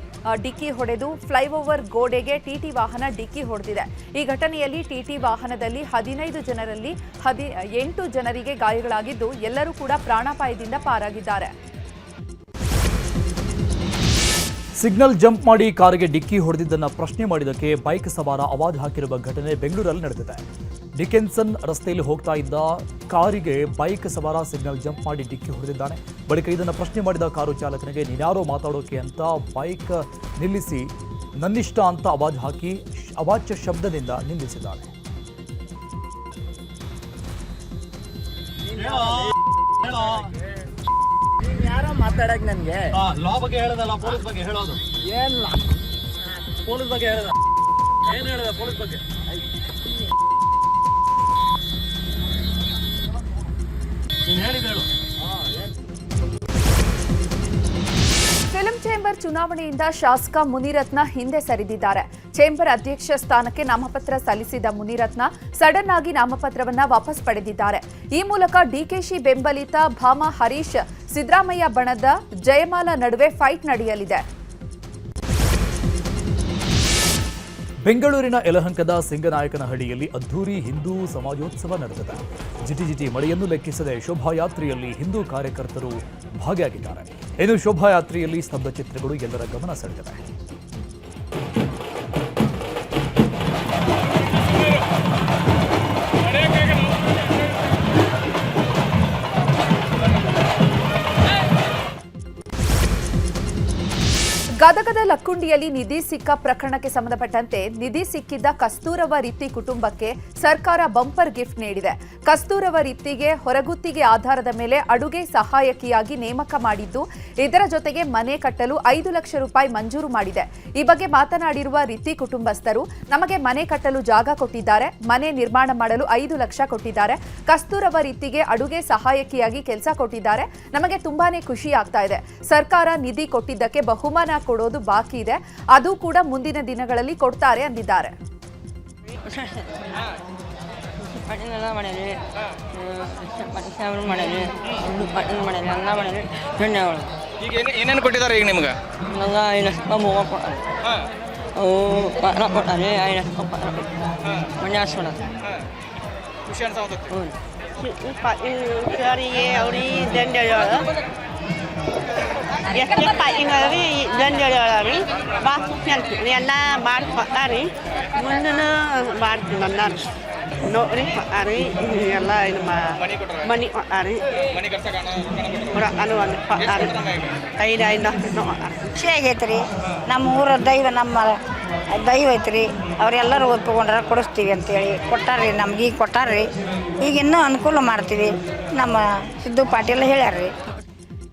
ಡಿಕ್ಕಿ ಹೊಡೆದು ಫ್ಲೈಓವರ್ ಗೋಡೆಗೆ ಟಿಟಿ ವಾಹನ ಡಿಕ್ಕಿ ಹೊಡೆದಿದೆ. ಈ ಘಟನೆಯಲ್ಲಿ ಟಿಟಿ ವಾಹನದಲ್ಲಿ 15 ಜನರಲ್ಲಿ 8 ಜನರಿಗೆ ಗಾಯಗಳಾಗಿದ್ದು ಎಲ್ಲರೂ ಕೂಡ ಪ್ರಾಣಾಪಾಯದಿಂದ ಪಾರಾಗಿದ್ದಾರೆ. ಸಿಗ್ನಲ್ ಜಂಪ್ ಮಾಡಿ ಕಾರಿಗೆ ಡಿಕ್ಕಿ ಹೊಡೆದಿದ್ದನ್ನು ಪ್ರಶ್ನೆ ಮಾಡಿದ್ದಕ್ಕೆ ಬೈಕ್ ಸವಾರ ಆವಾಜ್ ಹಾಕಿರುವ ಘಟನೆ ಬೆಂಗಳೂರಲ್ಲಿ ನಡೆದಿದೆ. ಡಿಕೆನ್ಸನ್ ರಸ್ತೆಯಲ್ಲಿ ಹೋಗ್ತಾ ಇದ್ದ ಕಾರಿಗೆ ಬೈಕ್ ಸವಾರ ಸಿಗ್ನಲ್ ಜಂಪ್ ಮಾಡಿ ಡಿಕ್ಕಿ ಹೊಡೆದಿದ್ದಾನೆ. ಬಳಿಕ ಇದನ್ನು ಪ್ರಶ್ನೆ ಮಾಡಿದ ಕಾರು ಚಾಲಕನಿಗೆ ನೀನ್ಯಾರೋ ಮಾತಾಡೋಕೆ ಅಂತ ಬೈಕ್ ನಿಲ್ಲಿಸಿ ನನ್ನಿಷ್ಟ ಅಂತ ಆವಾಜ್ ಹಾಕಿ ಅವಾಚ್ಯ ಶಬ್ದದಿಂದ ನಿಂದಿಸಿದ್ದಾನೆ. ಯಾರೋ ಮಾತಾಡಕ್ ನನ್ಗೆ ಲಾ ಬಗ್ಗೆ ಹೇಳೋದಲ್ಲ, ಪೊಲೀಸ್ ಬಗ್ಗೆ ಹೇಳೋದು. ಏನ್ ಪೊಲೀಸ್ ಬಗ್ಗೆ ಹೇಳೋದ? ಏನ್ ಹೇಳೋದ ಪೊಲೀಸ್ ಬಗ್ಗೆ? ನೀನ್ ಹೇಳಿದ ಹೇಳು. ಫಿಲ್ಮ್ ಚೇಂಬರ್ ಚುನಾವಣೆಯಿಂದ ಶಾಸಕ ಮುನಿರತ್ನ ಹಿಂದೆ ಸರಿದಿದ್ದಾರೆ. ಚೇಂಬರ್ ಅಧ್ಯಕ್ಷ ಸ್ಥಾನಕ್ಕೆ ನಾಮಪತ್ರ ಸಲ್ಲಿಸಿದ ಮುನಿರತ್ನ ಸಡನ್ ಆಗಿ ನಾಮಪತ್ರವನ್ನ ವಾಪಸ್ ಪಡೆದಿದ್ದಾರೆ. ಈ ಮೂಲಕ ಡಿಕೆಶಿ ಬೆಂಬಲಿತ ಭಾಮ ಹರೀಶ್ ಸಿದ್ದರಾಮಯ್ಯ ಬಣದ ಜಯಮಾಲಾ ನಡುವೆ ಫೈಟ್ ನಡೆಯಲಿದೆ. ಬೆಂಗಳೂರಿನ ಯಲಹಂಕದ ಸಿಂಗನಾಯಕನಹಳ್ಳಿಯಲ್ಲಿ ಅದ್ಧೂರಿ ಹಿಂದೂ ಸಮಾಜೋತ್ಸವ ನಡೆದಿದೆ. ಜಿಟಿಜಿಟಿ ಮಳೆಯನ್ನು ಲೆಕ್ಕಿಸದೆ ಶೋಭಾಯಾತ್ರೆಯಲ್ಲಿ ಹಿಂದೂ ಕಾರ್ಯಕರ್ತರು ಭಾಗಿಯಾಗಿದ್ದಾರೆ. ಇನ್ನು ಶೋಭಾಯಾತ್ರೆಯಲ್ಲಿ ಸ್ತಬ್ಧ ಚಿತ್ರಗಳು ಎಲ್ಲರ ಗಮನ ಸೆಳೆದಿವೆ. ಗದಗದ ಲಕ್ಕುಂಡಿಯಲ್ಲಿ ನಿಧಿ ಸಿಕ್ಕ ಪ್ರಕರಣಕ್ಕೆ ಸಂಬಂಧಪಟ್ಟಂತೆ ನಿಧಿ ಸಿಕ್ಕಿದ್ದ ಕಸ್ತೂರವ ರಿತ್ತಿ ಕುಟುಂಬಕ್ಕೆ ಸರ್ಕಾರ ಬಂಪರ್ ಗಿಫ್ಟ್ ನೀಡಿದೆ. ಕಸ್ತೂರವ ರಿತ್ತಿಗೆ ಹೊರಗುತ್ತಿಗೆ ಆಧಾರದ ಮೇಲೆ ಅಡುಗೆ ಸಹಾಯಕಿಯಾಗಿ ನೇಮಕ ಮಾಡಿದ್ದು, ಇದರ ಜೊತೆಗೆ ಮನೆ ಕಟ್ಟಲು 5 ಲಕ್ಷ ರೂಪಾಯಿ ಮಂಜೂರು ಮಾಡಿದೆ. ಈ ಬಗ್ಗೆ ಮಾತನಾಡಿರುವ ರಿತ್ತಿ ಕುಟುಂಬಸ್ಥರು, ನಮಗೆ ಮನೆ ಕಟ್ಟಲು ಜಾಗ ಕೊಟ್ಟಿದ್ದಾರೆ, ಮನೆ ನಿರ್ಮಾಣ ಮಾಡಲು 5 ಲಕ್ಷ ಕೊಟ್ಟಿದ್ದಾರೆ, ಕಸ್ತೂರವ ರಿತ್ತಿಗೆ ಅಡುಗೆ ಸಹಾಯಕಿಯಾಗಿ ಕೆಲಸ ಕೊಟ್ಟಿದ್ದಾರೆ, ನಮಗೆ ತುಂಬಾನೇ ಖುಷಿ ಆಗ್ತಾ ಇದೆ. ಸರ್ಕಾರ ನಿಧಿ ಕೊಟ್ಟಿದ್ದಕ್ಕೆ ಬಹುಮಾನ ಕೊಡೋದು ಬಾಕಿ ಇದೆ, ಅದು ಕೂಡ ಮುಂದಿನ ದಿನಗಳಲ್ಲಿ ಕೊಡ್ತಾರೆ ಅಂದಿದ್ದಾರೆ. ಈಗ ಏನೇನು ಕೊಟ್ಟಿದ್ದಾರೆ ಈಗ ನಿಮ್ಗೆ? ಖುಷಿ ಅನ್ಸಾವತ್ತೈತಿ. ಎಲ್ಲ ಮಾಡ್ಕೊಟ್ಟಾರಿ, ಮುಂದಿನ ಮಾಡ್ತೀವಿ ಬಂದಾರ ನೋಡ್ರಿ ಕೊಟ್ಟಾರಿ, ಎಲ್ಲ ಇದು ಮನೆ ಕೊಟ್ಟಾರಿ, ಕೊಟ್ಟಾರಿ 5 ಲಕ್ಷ ಕೊಟ್ಟಾರಿ. ಖುಷಿ ಆಗೈತ್ರಿ. ನಮ್ಮ ಊರ ದೈವ, ನಮ್ಮ ದೈವ ಐತ್ರಿ, ಅವರೆಲ್ಲರೂ ಒಪ್ಪಿಕೊಂಡ್ರೆ ಕೊಡಿಸ್ತೀವಿ ಅಂತೇಳಿ ಕೊಟ್ಟಾರ್ರಿ. ನಮ್ಗೆ ಈಗ ಕೊಟ್ಟಾರ್ರಿ, ಈಗ ಇನ್ನೂ ಅನುಕೂಲ ಮಾಡ್ತೀವಿ ನಮ್ಮ ಸಿದ್ದು ಪಾಟೀಲ್ ಹೇಳ್ಯಾರ್ರಿ.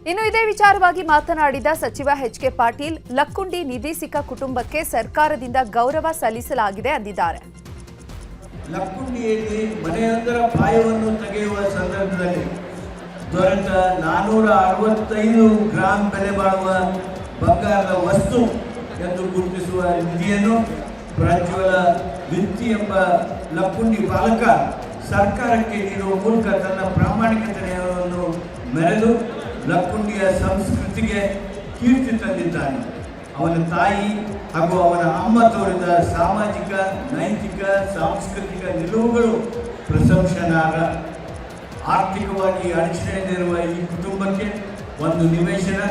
ಇನ್ನು ಇದೇ ವಿಚಾರವಾಗಿ ಮಾತನಾಡಿದ ಸಚಿವ ಎಚ್.ಕೆ. ಪಾಟೀಲ್, ಲಕ್ಕುಂಡಿ ನಿಧಿ ಸಿಕ್ಕ ಕುಟುಂಬಕ್ಕೆ ಸರ್ಕಾರದಿಂದ ಗೌರವ ಸಲ್ಲಿಸಲಾಗಿದೆ ಅಂದಿದ್ದಾರೆ. ಲಕ್ಕುಂಡಿಯಲ್ಲಿ ಮನೆಯೊಂದರ ಪಾಯವನ್ನು ತೆಗೆಯುವ ಸಂದರ್ಭದಲ್ಲಿ ದೊರೆತ 465 ಗ್ರಾಂ ಬೆಲೆ ಬಾಳುವ ಬಂಗಾರದ ವಸ್ತು ಎಂದು ಗುರುತಿಸುವ ನಿಧಿಯನ್ನು ಪ್ರಜ್ವಲ ವಿತ್ತಿ ಎಂಬ ಲಕ್ಕುಂಡಿ ಪಾಲಕ ಸರ್ಕಾರಕ್ಕೆ ನೀಡುವ ಮೂಲಕ ತನ್ನ ಪ್ರಾಮಾಣಿಕತೆಯನ್ನು ಮೆರೆದು ಲಕ್ಕುಂಡಿಯ ಸಂಸ್ಕೃತಿಗೆ ಕೀರ್ತಿ ತಂದಿದ್ದಾನೆ. ಅವನ ತಾಯಿ ಹಾಗೂ ಅವನ ಅಮ್ಮ ತೋರಿದ ಸಾಮಾಜಿಕ, ನೈತಿಕ, ಸಾಂಸ್ಕೃತಿಕ ನಿಲುವುಗಳು ಪ್ರಶಂಸನಾರ್ಹ. ಆರ್ಥಿಕವಾಗಿ ಅಡಚಣೆಯಲ್ಲಿರುವ ಈ ಕುಟುಂಬಕ್ಕೆ ಒಂದು ನಿವೇಶನ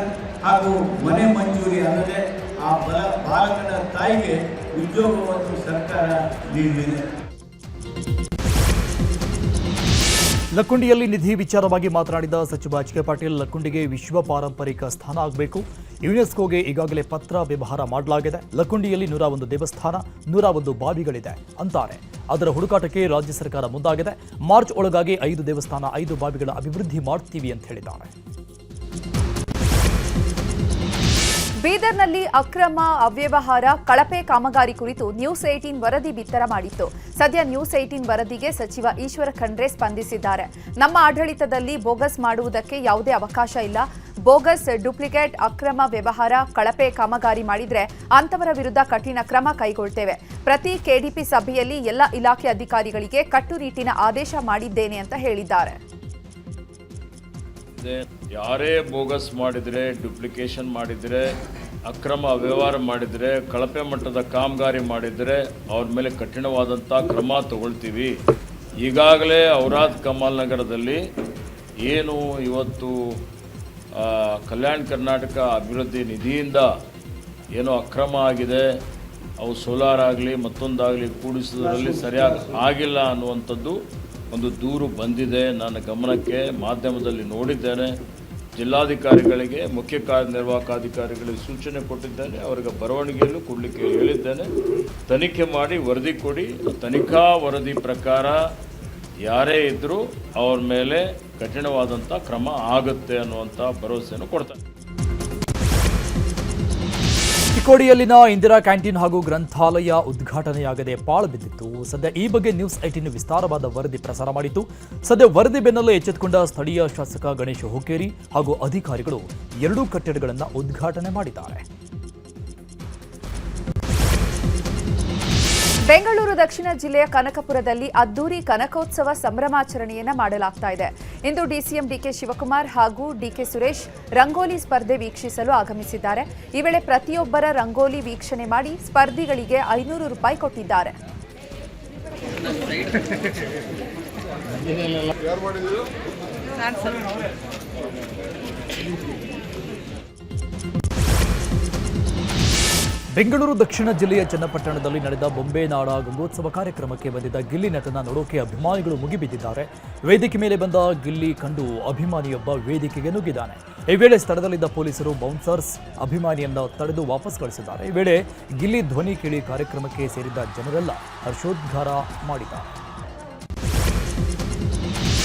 ಹಾಗೂ ಮನೆ ಮಂಜೂರಿ ಅಲ್ಲದೆ ಆ ಬಾಲಕನ ತಾಯಿಗೆ ಉದ್ಯೋಗವನ್ನು ಸರ್ಕಾರ ನೀಡಿದೆ. ಲಕ್ಕುಂಡಿಯಲ್ಲಿ ನಿಧಿ ವಿಚಾರವಾಗಿ ಮಾತನಾಡಿದ ಸಚಿವ ಎಚ್.ಕೆ. ಪಾಟೀಲ್, ಲಕ್ಕುಂಡಿಗೆ ವಿಶ್ವ ಪಾರಂಪರಿಕ ಸ್ಥಾನ ಆಗಬೇಕು. ಯುನೆಸ್ಕೋಗೆ ಈಗಾಗಲೇ ಪತ್ರ ವ್ಯವಹಾರ ಮಾಡಲಾಗಿದೆ. ಲಕ್ಕುಂಡಿಯಲ್ಲಿ 101 ದೇವಸ್ಥಾನ, 101 ಬಾವಿಗಳಿದೆ ಅಂತಾರೆ. ಅದರ ಹುಡುಕಾಟಕ್ಕೆ ರಾಜ್ಯ ಸರ್ಕಾರ ಮುಂದಾಗಿದೆ. ಮಾರ್ಚ್ ಒಳಗಾಗಿ 5 ದೇವಸ್ಥಾನ, 5 ಬಾವಿಗಳ ಅಭಿವೃದ್ಧಿ ಮಾಡ್ತೀವಿ ಅಂತ ಹೇಳಿದ್ದಾರೆ. ಬೀದರ್ನಲ್ಲಿ ಅಕ್ರಮ ಅವ್ಯವಹಾರ, ಕಳಪೆ ಕಾಮಗಾರಿ ಕುರಿತು ನ್ಯೂಸ್ 18 ವರದಿ ಬಿತ್ತರ ಮಾಡಿತ್ತು. ಸದ್ಯ ನ್ಯೂಸ್ 18 ವರದಿಗೆ ಸಚಿವ ಈಶ್ವರ ಖಂಡ್ರೆ ಸ್ಪಂದಿಸಿದ್ದಾರೆ. ನಮ್ಮ ಆಡಳಿತದಲ್ಲಿ ಬೋಗಸ್ ಮಾಡುವುದಕ್ಕೆ ಯಾವುದೇ ಅವಕಾಶ ಇಲ್ಲ. ಬೋಗಸ್, ಡೂಪ್ಲಿಕೇಟ್, ಅಕ್ರಮ ವ್ಯವಹಾರ, ಕಳಪೆ ಕಾಮಗಾರಿ ಮಾಡಿದ್ರೆ ಅಂತವರ ವಿರುದ್ಧ ಕಠಿಣ ಕ್ರಮ ಕೈಗೊಳ್ತೇವೆ. ಪ್ರತಿ ಕೆಡಿಪಿ ಸಭೆಯಲ್ಲಿ ಎಲ್ಲ ಇಲಾಖೆ ಅಧಿಕಾರಿಗಳಿಗೆ ಕಟ್ಟುನಿಟ್ಟಿನ ಆದೇಶ ಮಾಡಿದ್ದೇನೆ ಅಂತ ಹೇಳಿದ್ದಾರೆ. ಯಾರೇ ಬೋಗಸ್ ಮಾಡಿದರೆ, ಡುಪ್ಲಿಕೇಶನ್ ಮಾಡಿದರೆ, ಅಕ್ರಮ ವ್ಯವಹಾರ ಮಾಡಿದರೆ, ಕಳಪೆ ಮಟ್ಟದ ಕಾಮಗಾರಿ ಮಾಡಿದರೆ ಅವ್ರ ಮೇಲೆ ಕಠಿಣವಾದಂಥ ಕ್ರಮ ತಗೊಳ್ತೀವಿ. ಈಗಾಗಲೇ ಔರಾದ್ ಕಮಾಲ್ ನಗರದಲ್ಲಿ ಏನು ಇವತ್ತು ಕಲ್ಯಾಣ ಕರ್ನಾಟಕ ಅಭಿವೃದ್ಧಿ ನಿಧಿಯಿಂದ ಏನೋ ಅಕ್ರಮ ಆಗಿದೆ, ಅವು ಸೋಲಾರ್ ಆಗಲಿ ಮತ್ತೊಂದಾಗಲಿ ಕೂಡಿಸೋದ್ರಲ್ಲಿ ಸರಿಯಾಗಿ ಆಗಿಲ್ಲ ಅನ್ನುವಂಥದ್ದು ಒಂದು ದೂರು ಬಂದಿದೆ. ನನ್ನ ಗಮನಕ್ಕೆ ಮಾಧ್ಯಮದಲ್ಲಿ ನೋಡಿದ್ದೇನೆ. ಜಿಲ್ಲಾಧಿಕಾರಿಗಳಿಗೆ, ಮುಖ್ಯ ಕಾರ್ಯನಿರ್ವಾಹಕ ಅಧಿಕಾರಿಗಳಿಗೆ ಸೂಚನೆ ಕೊಟ್ಟಿದ್ದೇನೆ. ಅವರಿಗೆ ಬರವಣಿಗೆಯಲ್ಲೂ ಕೊಡಲಿಕ್ಕೆ ಹೇಳಿದ್ದೇನೆ. ತನಿಖೆ ಮಾಡಿ ವರದಿ ಕೊಡಿ. ತನಿಖಾ ವರದಿ ಪ್ರಕಾರ ಯಾರೇ ಇದ್ದರೂ ಅವ್ರ ಮೇಲೆ ಕಠಿಣವಾದಂಥ ಕ್ರಮ ಆಗುತ್ತೆ ಅನ್ನುವಂಥ ಭರವಸೆಯನ್ನು ಕೊಡ್ತಾರೆ. ಚಿಕ್ಕೋಡಿಯಲ್ಲಿನ ಇಂದಿರಾ ಕ್ಯಾಂಟೀನ್ ಹಾಗೂ ಗ್ರಂಥಾಲಯ ಉದ್ಘಾಟನೆಯಾಗದೆ ಪಾಳು ಬಿದ್ದಿತ್ತು. ಸದ್ಯ ಈ ಬಗ್ಗೆ ನ್ಯೂಸ್ 18 ವಿಸ್ತಾರವಾದ ವರದಿ ಪ್ರಸಾರ ಮಾಡಿತ್ತು. ಸದ್ಯ ವರದಿ ಬೆನ್ನಲ್ಲೇ ಎಚ್ಚೆತ್ತುಕೊಂಡ ಸ್ಥಳೀಯ ಶಾಸಕ ಗಣೇಶ್ ಹುಕ್ಕೇರಿ ಹಾಗೂ ಅಧಿಕಾರಿಗಳು 2 ಕಟ್ಟಡಗಳನ್ನು ಉದ್ಘಾಟನೆ ಮಾಡಿದ್ದಾರೆ. ಬೆಂಗಳೂರು ದಕ್ಷಿಣ ಜಿಲ್ಲೆಯ ಕನಕಪುರದಲ್ಲಿ ಅದ್ದೂರಿ ಕನಕೋತ್ಸವ ಸಂಭ್ರಮಾಚರಣೆಯನ್ನ ಮಾಡಲಾಗ್ತಾ ಇದೆ. ಇಂದು ಡಿಸಿಎಂ ಡಿಕೆ ಶಿವಕುಮಾರ್ ಹಾಗೂ ಡಿಕೆ ಸುರೇಶ್ ರಂಗೋಲಿ ಸ್ಪರ್ಧೆ ವೀಕ್ಷಿಸಲು ಆಗಮಿಸಿದ್ದಾರೆ. ಈ ವೇಳೆ ಪ್ರತಿಯೊಬ್ಬರ ರಂಗೋಲಿ ವೀಕ್ಷಣೆ ಮಾಡಿ ಸ್ಪರ್ಧಿಗಳಿಗೆ 500 ರೂಪಾಯಿ ಕೊಟ್ಟಿದ್ದಾರೆ. ಬೆಂಗಳೂರು ದಕ್ಷಿಣ ಜಿಲ್ಲೆಯ ಚನ್ನಪಟ್ಟಣದಲ್ಲಿ ನಡೆದ ಬೊಂಬೆ ನಾಡ ಗಂಗೋತ್ಸವ ಕಾರ್ಯಕ್ರಮಕ್ಕೆ ಬಂದಿದ್ದ ಗಿಲ್ಲಿ ನಟನ ನೋಡೋಕೆ ಅಭಿಮಾನಿಗಳು ಮುಗಿಬಿದ್ದಿದ್ದಾರೆ. ವೇದಿಕೆ ಮೇಲೆ ಬಂದ ಗಿಲ್ಲಿ ಕಂಡು ಅಭಿಮಾನಿಯೊಬ್ಬ ವೇದಿಕೆಗೆ ನುಗ್ಗಿದ್ದಾನೆ. ಈ ವೇಳೆ ಸ್ಥಳದಲ್ಲಿದ್ದ ಪೊಲೀಸರು ಬೌನ್ಸರ್ಸ್ ಅಭಿಮಾನಿಯನ್ನ ತಡೆದು ವಾಪಸ್ ಕಳಿಸಿದ್ದಾರೆ. ಈ ವೇಳೆ ಗಿಲ್ಲಿ ಧ್ವನಿ ಕೇಳಿ ಕಾರ್ಯಕ್ರಮಕ್ಕೆ ಸೇರಿದ್ದ ಜನರೆಲ್ಲ ಹರ್ಷೋದ್ಗಾರ ಮಾಡಿದ್ದಾರೆ.